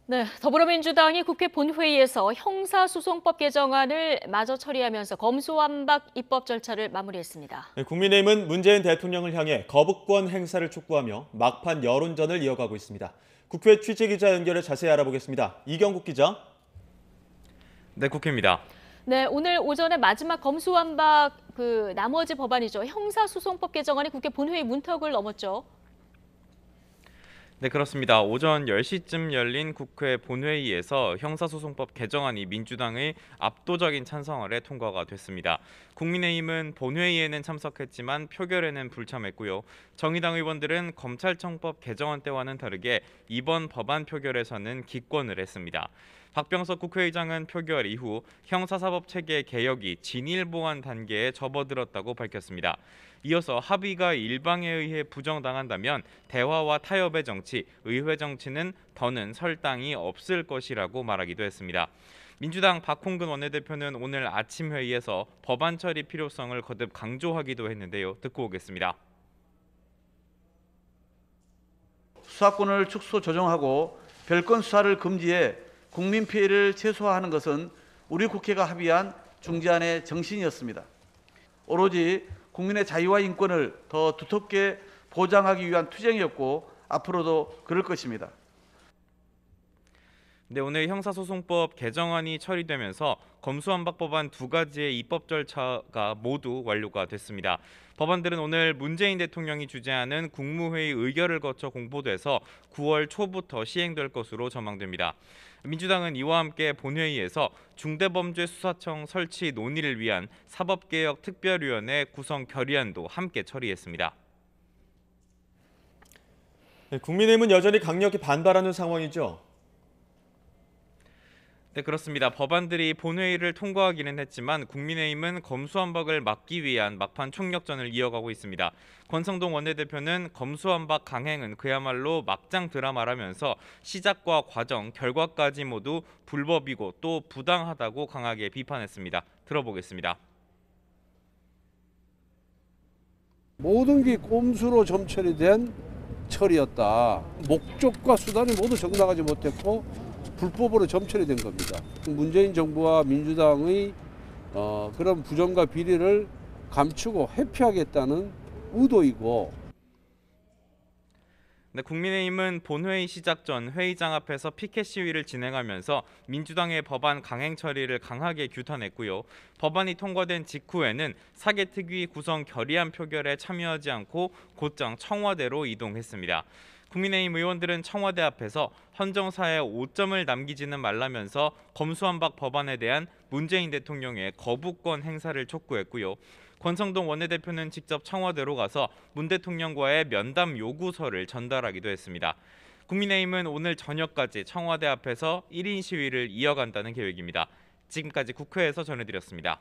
네, 더불어민주당이 국회 본회의에서 형사소송법 개정안을 마저 처리하면서 검수완박 입법 절차를 마무리했습니다. 네, 국민의힘은 문재인 대통령을 향해 거부권 행사를 촉구하며 막판 여론전을 이어가고 있습니다. 국회 취재기자 연결해 자세히 알아보겠습니다. 이경국 기자. 네, 국회입니다. 네, 오늘 오전에 마지막 검수완박 나머지 법안이죠. 형사소송법 개정안이 국회 본회의 문턱을 넘었죠. 네, 그렇습니다. 오전 10시쯤 열린 국회 본회의에서 형사소송법 개정안이 민주당의 압도적인 찬성 아래 통과가 됐습니다. 국민의힘은 본회의에는 참석했지만 표결에는 불참했고요. 정의당 의원들은 검찰청법 개정안 때와는 다르게 이번 법안 표결에서는 기권을 했습니다. 박병석 국회의장은 표결 이후 형사사법체계 개혁이 진일보한 단계에 접어들었다고 밝혔습니다. 이어서 합의가 일방에 의해 부정당한다면 대화와 타협의 정치, 의회 정치는 더는 설 땅이 없을 것이라고 말하기도 했습니다. 민주당 박홍근 원내대표는 오늘 아침 회의에서 법안 처리 필요성을 거듭 강조하기도 했는데요. 듣고 오겠습니다. 수사권을 축소 조정하고 별건 수사를 금지해 국민 피해를 최소화하는 것은 우리 국회가 합의한 중재안의 정신이었습니다. 오로지 국민의 자유와 인권을 더 두텁게 보장하기 위한 투쟁이었고 앞으로도 그럴 것입니다. 네, 오늘 형사소송법 개정안이 처리되면서 검수완박 법안 두 가지의 입법 절차가 모두 완료가 됐습니다. 법안들은 오늘 문재인 대통령이 주재하는 국무회의 의결을 거쳐 공포돼서 9월 초부터 시행될 것으로 전망됩니다. 민주당은 이와 함께 본회의에서 중대범죄수사청 설치 논의를 위한 사법개혁 특별위원회 구성 결의안도 함께 처리했습니다. 네, 국민의힘은 여전히 강력히 반발하는 상황이죠. 네, 그렇습니다. 법안들이 본회의를 통과하기는 했지만 국민의힘은 검수완박을 막기 위한 막판 총력전을 이어가고 있습니다. 권성동 원내대표는 검수완박 강행은 그야말로 막장 드라마라면서 시작과 과정, 결과까지 모두 불법이고 또 부당하다고 강하게 비판했습니다. 들어보겠습니다. 모든 게 꼼수로 점철이 된 처리였다. 목적과 수단이 모두 정당하지 못했고 불법으로 점철이 된 겁니다. 문재인 정부와 민주당의 그런 부정과 비리를 감추고 회피하겠다는 의도이고. 네, 국민의힘은 본회의 시작 전 회의장 앞에서 피켓 시위를 진행하면서 민주당의 법안 강행 처리를 강하게 규탄했고요. 법안이 통과된 직후에는 사개특위 구성 결의안 표결에 참여하지 않고 곧장 청와대로 이동했습니다. 국민의힘 의원들은 청와대 앞에서 헌정사에 오점을 남기지는 말라면서 검수완박 법안에 대한 문재인 대통령의 거부권 행사를 촉구했고요. 권성동 원내대표는 직접 청와대로 가서 문 대통령과의 면담 요구서를 전달하기도 했습니다. 국민의힘은 오늘 저녁까지 청와대 앞에서 1인 시위를 이어간다는 계획입니다. 지금까지 국회에서 전해드렸습니다.